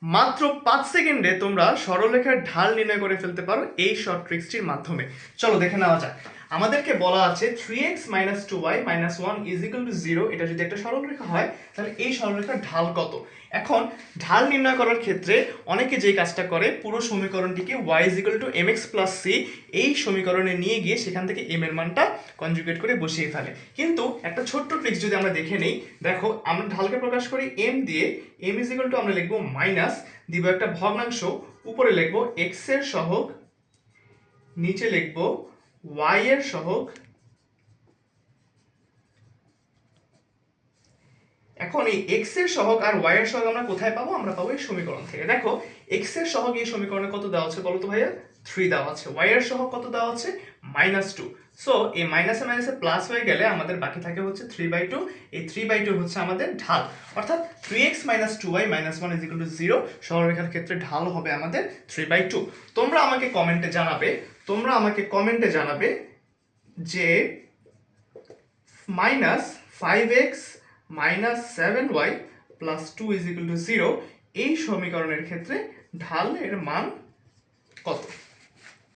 মাত্র 5 সেকেন্ডে তোমরা সরলরেখার ঢাল নির্ণয় করে ফেলতে পারো এই শর্ট ট্রিক্সটির মাধ্যমে। চলো দেখে নেওয়া যাক। আমাদেরকে বলা আছে 3x - 2y - 1 = 0। এটা যদি একটা সরলরেখা হয় তাহলে এই সরলরেখার ঢাল কত? এখন ঢাল নির্ণয় করার ক্ষেত্রে অনেকে যেই কাজটা করে, পুরো সমীকরণটিকে y = mx + c এই সমীকরণে নিয়ে গিয়ে সেখান থেকে m এর মানটা কনজুগেট করে বসিয়ে ফেলে। কিন্তু একটা ছোট্ট ট্রিক্স যদি আমরা দেখে নেই, দেখো আমরা ঢালকে প্রকাশ করি m দিয়ে। m = আমরা লিখবো মাইনাস, দিব একটা ভগ্নাংশ, উপরে লিখবো x এর সহগ, নিচে লিখবো y এর সহগ। এখন এই x এর সহগ আর y এর সহগ আমরা কোথায় পাবো? আমরা পাবো এই সমীকরণ থেকে। দেখো x এর সহগ এই সমীকরণে কত দেওয়া আছে বলো তো ভাইয়া? 3 দেওয়া আছে। y এর সহগ কত দেওয়া আছে? -2। সো এই মাইনাসে মাইনাসে প্লাস হয়ে গেলে আমাদের বাকি থাকে হচ্ছে 3/2। এই 3/2 হচ্ছে আমাদের ঢাল, অর্থাৎ 3x - 2y - 1 = 0 সরলরেখার ক্ষেত্রে ঢাল হবে আমাদের 3/2। তোমরা আমাকে কমেন্টে জানাবে যে -5x - 7y + 2 = 0 এই সমীকরণের ক্ষেত্রে ঢালের মান কত?